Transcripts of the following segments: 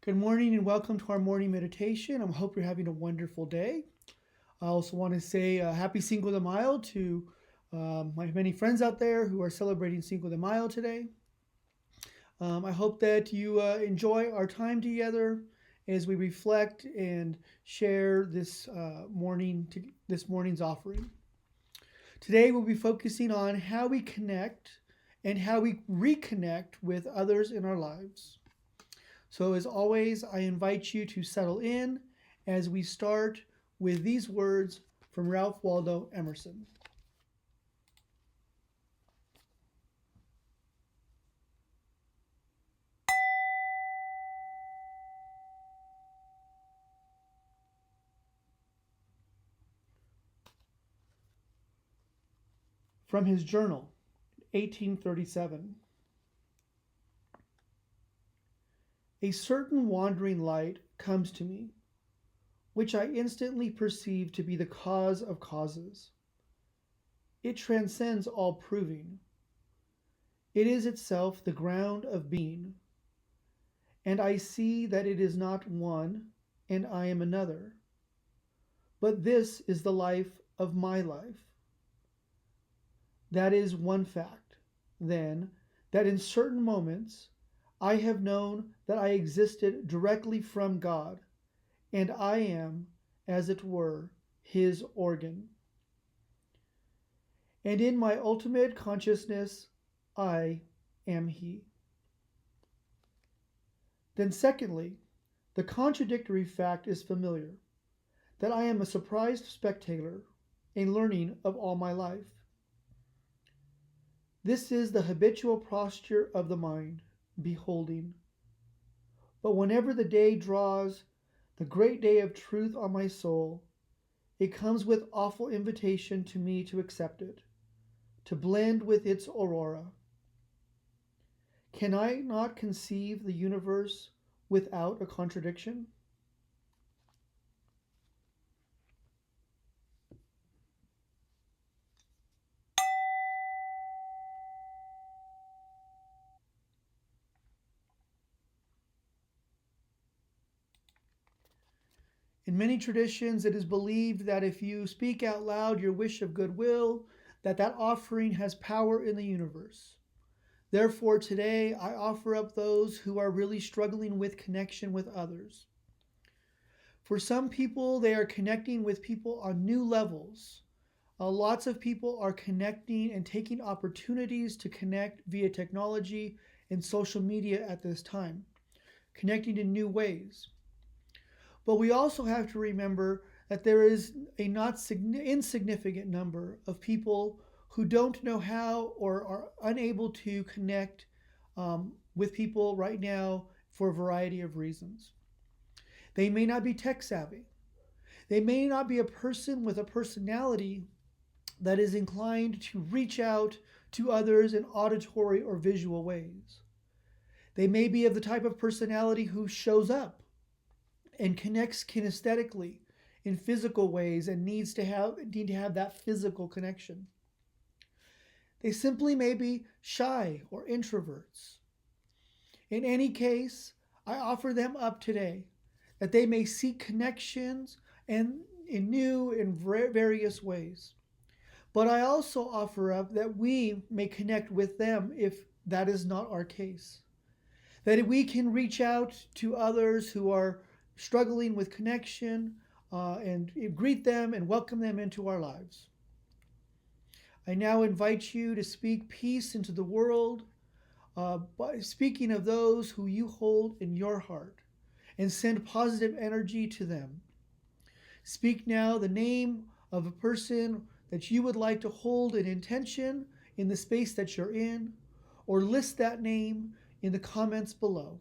Good morning and welcome to our morning meditation. I hope you're having a wonderful day. I also want to say happy Cinco de Mayo to my many friends out there who are celebrating Cinco de Mayo today. I hope that you enjoy our time together as we reflect and share this morning's offering. Today we'll be focusing on how we connect and how we reconnect with others in our lives. So, as always, I invite you to settle in as we start with these words from Ralph Waldo Emerson. From his journal, 1837. A certain wandering light comes to me, which I instantly perceive to be the cause of causes. It transcends all proving. It is itself the ground of being, and I see that it is not one and I am another, but this is the life of my life. That is one fact, then, that in certain moments I have known that I existed directly from God, and I am, as it were, His organ. And in my ultimate consciousness, I am He. Then, secondly, the contradictory fact is familiar, that I am a surprised spectator in learning of all my life. This is the habitual posture of the mind, beholding. But whenever the day draws, the great day of truth on my soul, it comes with awful invitation to me to accept it, to blend with its aurora. Can I not conceive the universe without a contradiction? In many traditions, it is believed that if you speak out loud your wish of goodwill, that offering has power in the universe. Therefore, today I offer up those who are really struggling with connection with others. For some people, they are connecting with people on new levels. Lots of people are connecting and taking opportunities to connect via technology and social media at this time, connecting in new ways. But we also have to remember that there is a not insignificant number of people who don't know how or are unable to connect with people right now for a variety of reasons. They may not be tech savvy. They may not be a person with a personality that is inclined to reach out to others in auditory or visual ways. They may be of the type of personality who shows up and connects kinesthetically in physical ways and need to have that physical connection. They simply may be shy or introverts. In any case, I offer them up today that they may seek connections and in new and various ways. But I also offer up that we may connect with them if that is not our case. That we can reach out to others who are struggling with connection and greet them and welcome them into our lives. I now invite you to speak peace into the world by speaking of those who you hold in your heart and send positive energy to them. Speak now the name of a person that you would like to hold an intention in the space that you're in, or list that name in the comments below.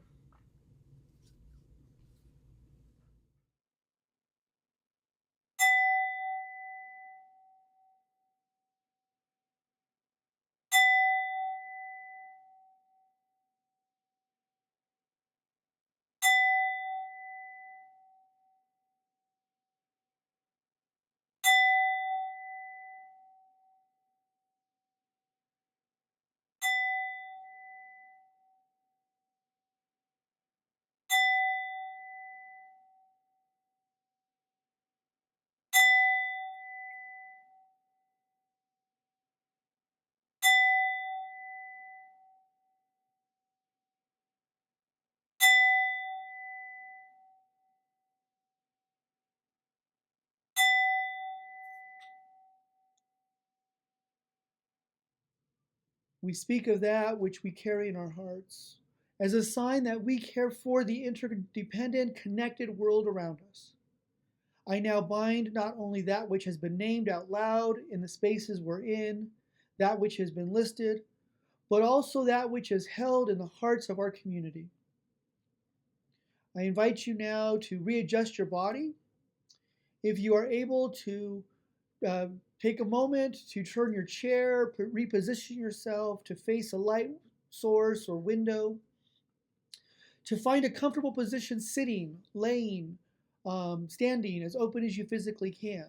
We speak of that which we carry in our hearts as a sign that we care for the interdependent, connected world around us. I now bind not only that which has been named out loud in the spaces we're in, that which has been listed, but also that which is held in the hearts of our community. I invite you now to readjust your body. If you are able to uh, take a moment to turn your chair, reposition yourself to face a light source or window, to find a comfortable position sitting, laying, standing, as open as you physically can.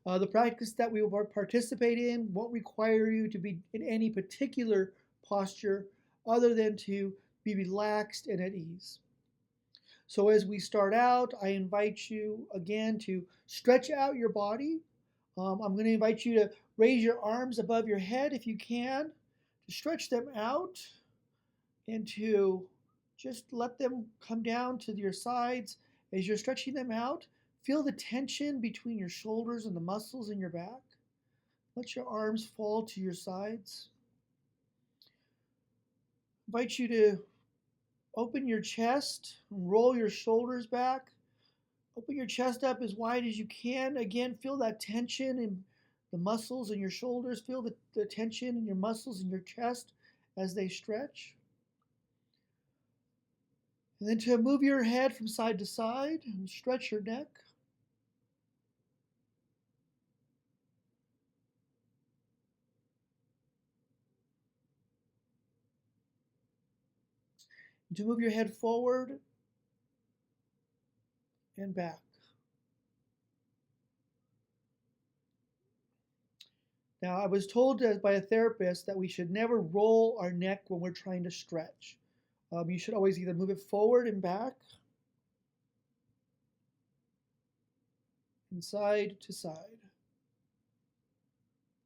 The practice that we will participate in won't require you to be in any particular posture other than to be relaxed and at ease. So as we start out, I invite you again to stretch out your body. I'm going to invite you to raise your arms above your head if you can, to stretch them out and to just let them come down to your sides. As you're stretching them out, feel the tension between your shoulders and the muscles in your back. Let your arms fall to your sides. I invite you to open your chest and roll your shoulders back. Open your chest up as wide as you can. Again, feel that tension in the muscles in your shoulders. Feel the tension in your muscles in your chest as they stretch. And then to move your head from side to side and stretch your neck. And to move your head forward and back. Now, I was told by a therapist that we should never roll our neck when we're trying to stretch. You should always either move it forward and back, and side to side.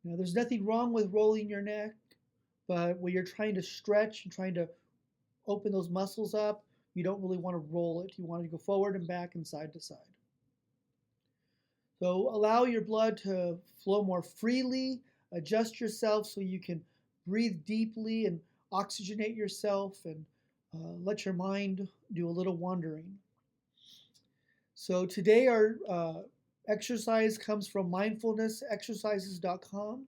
Now, there's nothing wrong with rolling your neck, but when you're trying to stretch and trying to open those muscles up, you don't really want to roll it. You want to go forward and back and side to side. So allow your blood to flow more freely. Adjust yourself so you can breathe deeply and oxygenate yourself, and let your mind do a little wandering. So today our exercise comes from mindfulnessexercises.com.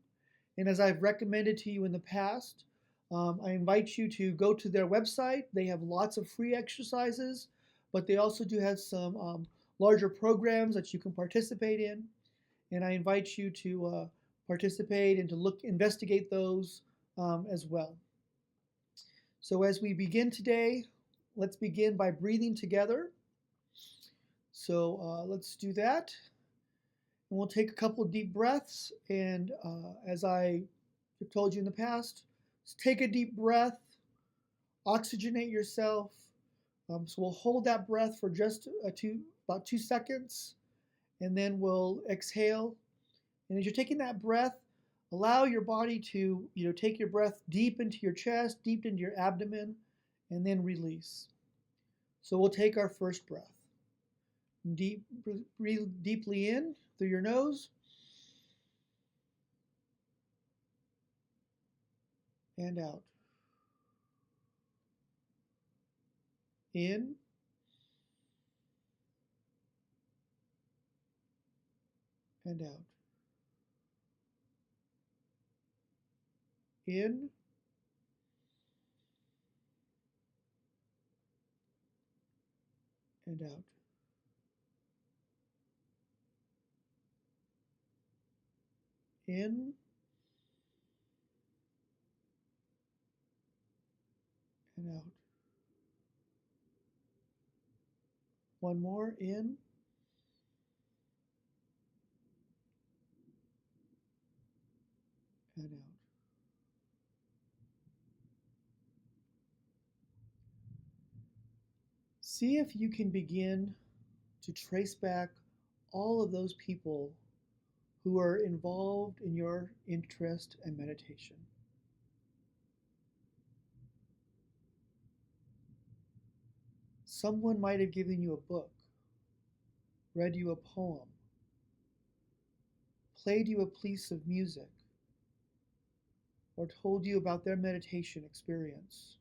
And as I've recommended to you in the past, I invite you to go to their website. They have lots of free exercises, but they also do have some larger programs that you can participate in. And I invite you to participate and to investigate those as well. So as we begin today, let's begin by breathing together. So let's do that. And we'll take a couple of deep breaths. And as I have told you in the past, just take a deep breath, oxygenate yourself. So we'll hold that breath for just about 2 seconds, and then we'll exhale. And as you're taking that breath, allow your body to take your breath deep into your chest, deep into your abdomen, and then release. So we'll take our first breath. Breathe deeply in through your nose and out. In and out. In and out. In and out. One more. In and out. See if you can begin to trace back all of those people who are involved in your interest and meditation. Someone might have given you a book, read you a poem, played you a piece of music, or told you about their meditation experience.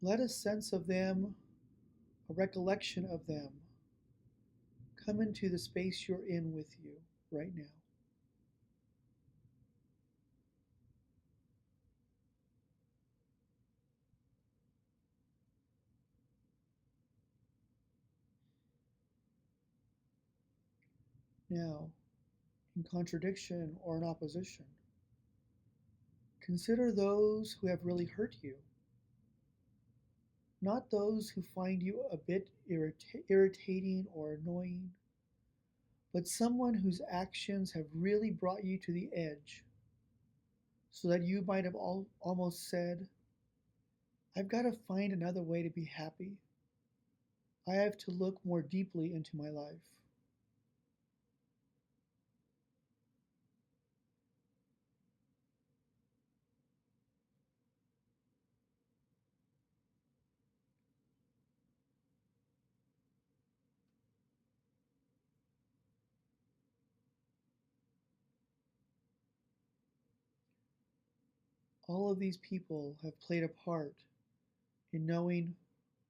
Let a sense of them, a recollection of them, come into the space you're in with you right now. Now, in contradiction or in opposition, consider those who have really hurt you, not those who find you a bit irritating or annoying, but someone whose actions have really brought you to the edge, so that you might have almost said, I've got to find another way to be happy. I have to look more deeply into my life. All of these people have played a part in knowing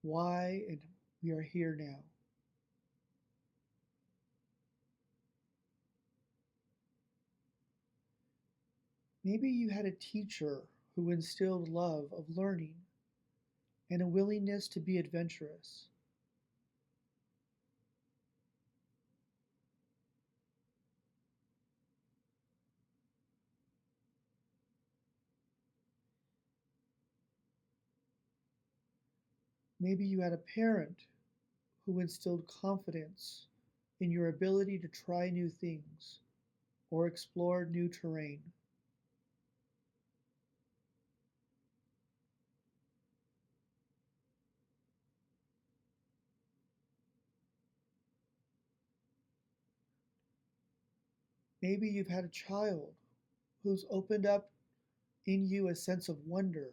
why and we are here now. Maybe you had a teacher who instilled love of learning and a willingness to be adventurous. Maybe you had a parent who instilled confidence in your ability to try new things or explore new terrain. Maybe you've had a child who's opened up in you a sense of wonder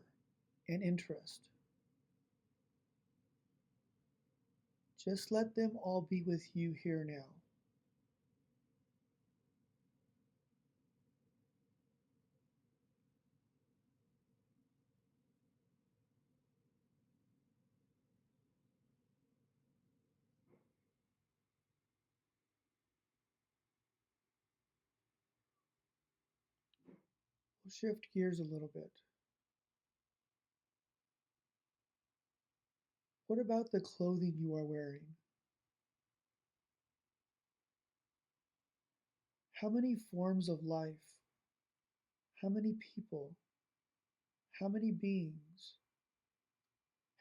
and interest. Just let them all be with you here now. We'll shift gears a little bit. What about the clothing you are wearing? How many forms of life, how many people, how many beings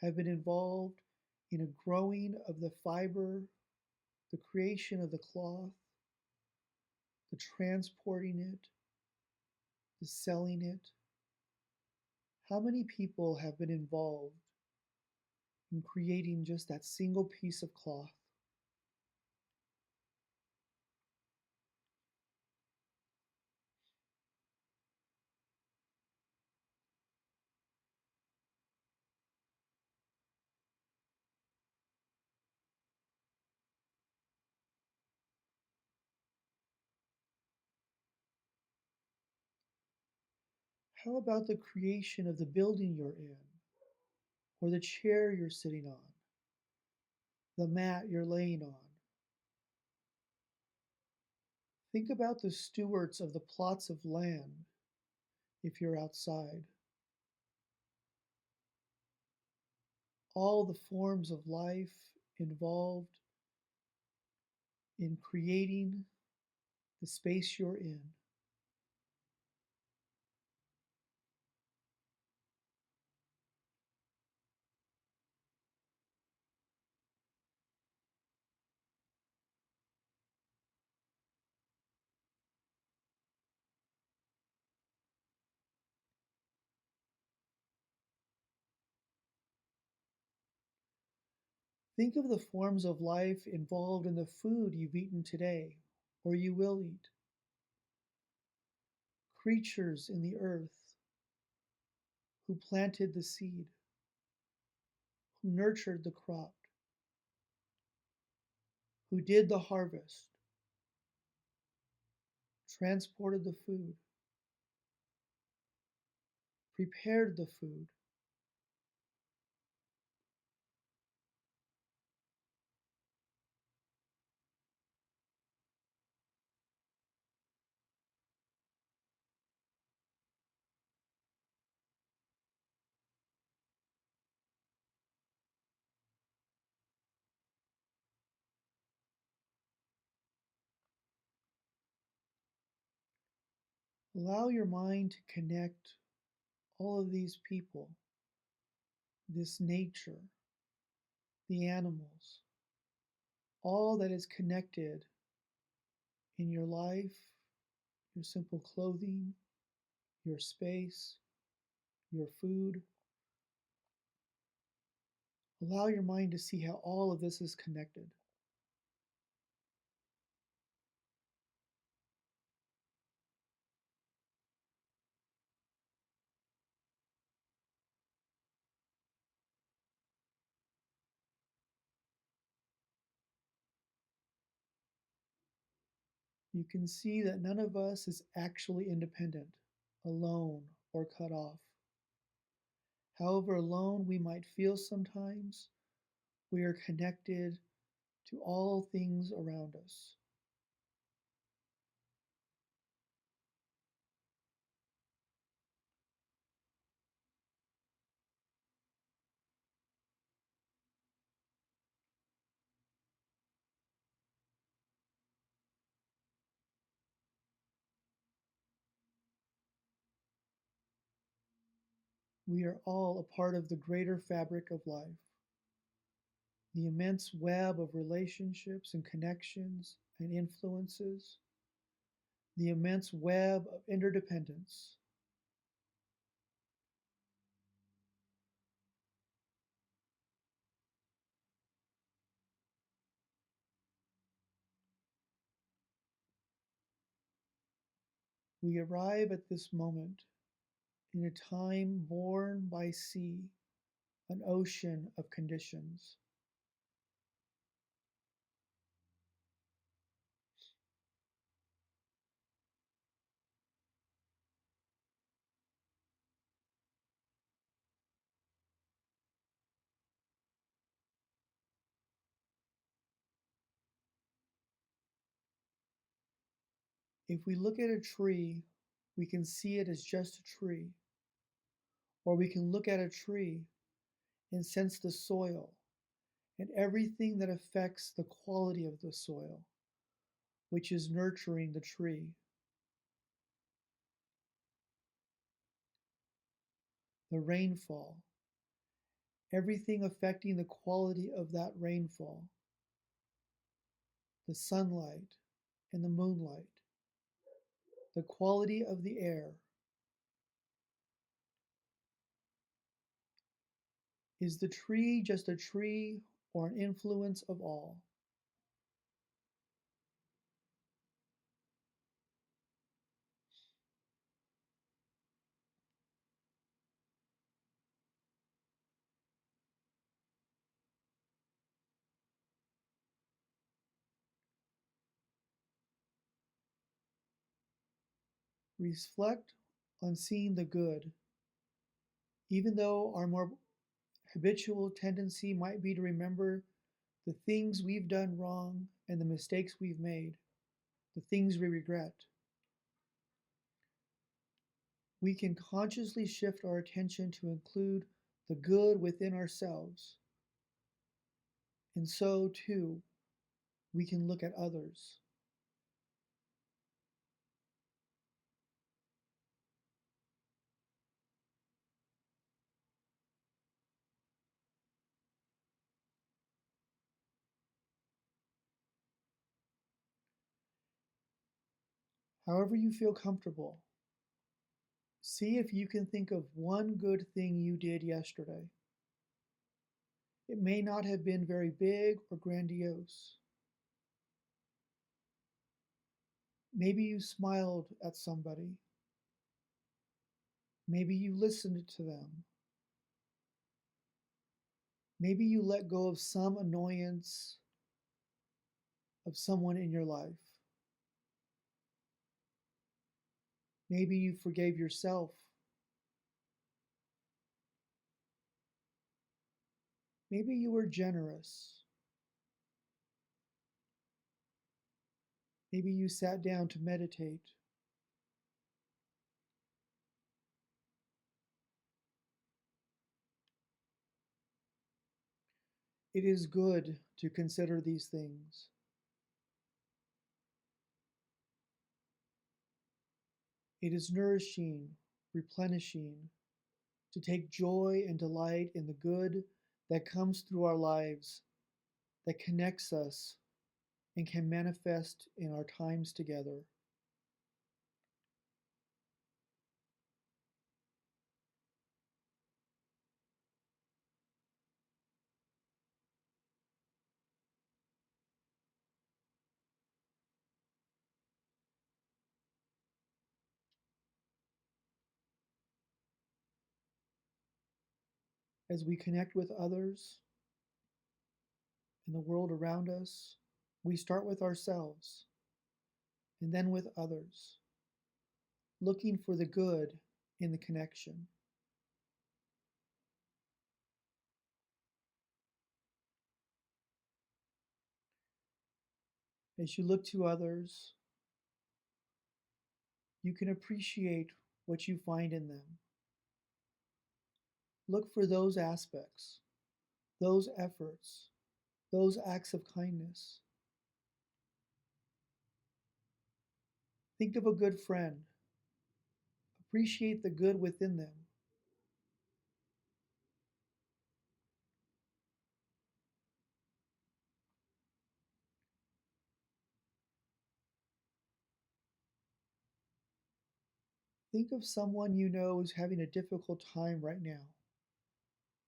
have been involved in a growing of the fiber, the creation of the cloth, the transporting it, the selling it? How many people have been involved in creating just that single piece of cloth? How about the creation of the building you're in, or the chair you're sitting on, the mat you're laying on? Think about the stewards of the plots of land if you're outside. All the forms of life involved in creating the space you're in. Think of the forms of life involved in the food you've eaten today or you will eat. Creatures in the earth who planted the seed, who nurtured the crop, who did the harvest, transported the food, prepared the food. Allow your mind to connect all of these people, this nature, the animals, all that is connected in your life, your simple clothing, your space, your food. Allow your mind to see how all of this is connected. You can see that none of us is actually independent, alone, or cut off. However alone we might feel sometimes, we are connected to all things around us. We are all a part of the greater fabric of life, the immense web of relationships and connections and influences, the immense web of interdependence. We arrive at this moment in a time born by sea, an ocean of conditions. If we look at a tree, we can see it as just a tree, or we can look at a tree and sense the soil and everything that affects the quality of the soil, which is nurturing the tree. The rainfall, everything affecting the quality of that rainfall, the sunlight and the moonlight, the quality of the air. Is the tree just a tree or an influence of all? Reflect on seeing the good, even though our more habitual tendency might be to remember the things we've done wrong and the mistakes we've made, the things we regret. We can consciously shift our attention to include the good within ourselves. And so, too, we can look at others. However, you feel comfortable, see if you can think of one good thing you did yesterday. It may not have been very big or grandiose. Maybe you smiled at somebody. Maybe you listened to them. Maybe you let go of some annoyance of someone in your life. Maybe you forgave yourself. Maybe you were generous. Maybe you sat down to meditate. It is good to consider these things. It is nourishing, replenishing, to take joy and delight in the good that comes through our lives, that connects us and can manifest in our times together. As we connect with others in the world around us, we start with ourselves and then with others, looking for the good in the connection. As you look to others, you can appreciate what you find in them. Look for those aspects, those efforts, those acts of kindness. Think of a good friend. Appreciate the good within them. Think of someone you know is having a difficult time right now.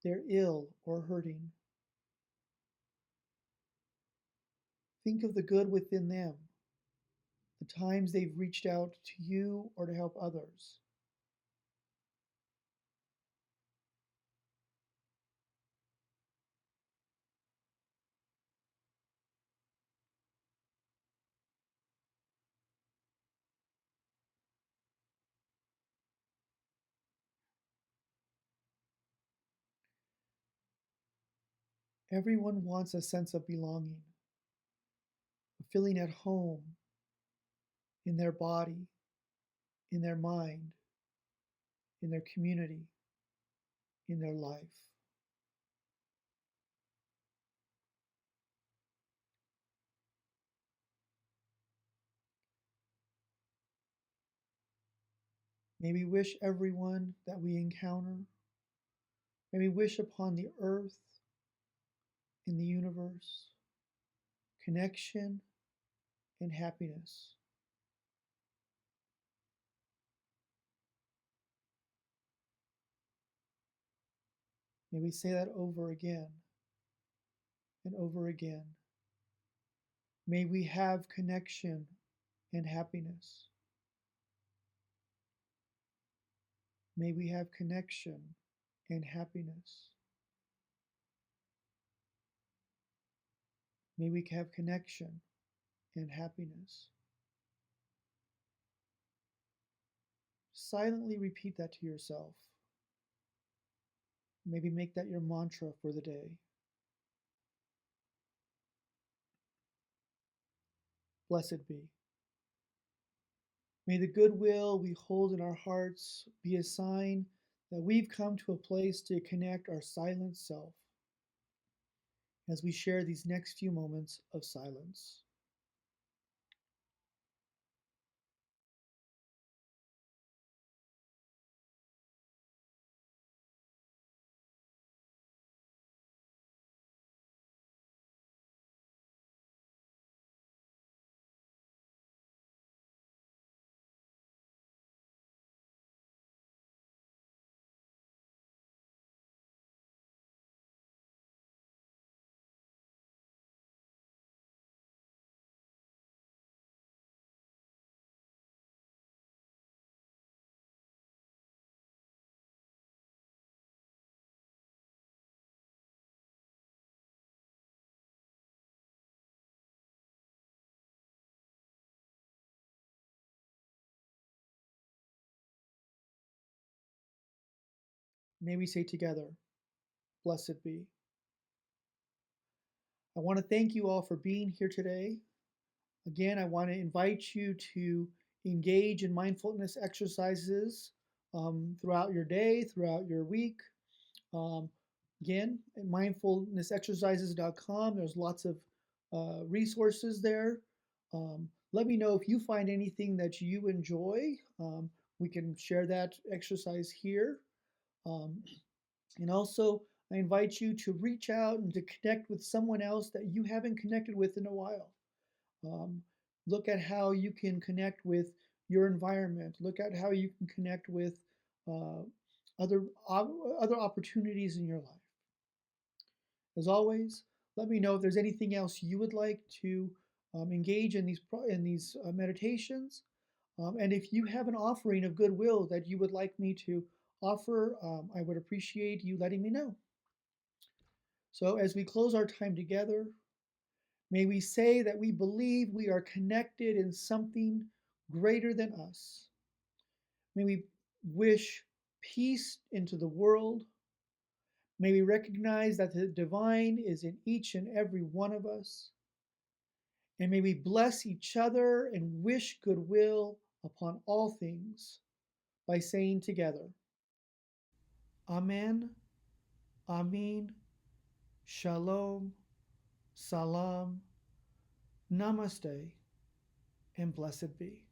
They're ill or hurting. Think of the good within them, the times they've reached out to you or to help others. Everyone wants a sense of belonging, of feeling at home in their body, in their mind, in their community, in their life. May we wish everyone that we encounter, may we wish upon the earth, in the universe, connection and happiness. May we say that over again and over again. May we have connection and happiness. May we have connection and happiness. May we have connection and happiness. Silently repeat that to yourself. Maybe make that your mantra for the day. Blessed be. May the goodwill we hold in our hearts be a sign that we've come to a place to connect our silent self as we share these next few moments of silence. May we say together, blessed be. I want to thank you all for being here today. Again, I want to invite you to engage in mindfulness exercises throughout your day, throughout your week. Um, Again, at mindfulnessexercises.com, there's lots of resources there. Let me know if you find anything that you enjoy. We can share that exercise here. Um, and also, I invite you to reach out and to connect with someone else that you haven't connected with in a while. Um, Look at how you can connect with your environment. Look at how you can connect with uh, other opportunities in your life. As always, let me know if there's anything else you would like to engage in these meditations, and if you have an offering of goodwill that you would like me to offer, I would appreciate you letting me know. So, as we close our time together, may we say that we believe we are connected in something greater than us. May we wish peace into the world. May we recognize that the divine is in each and every one of us. And may we bless each other and wish goodwill upon all things by saying together, Amen, Amin, Shalom, Salam, Namaste, and blessed be.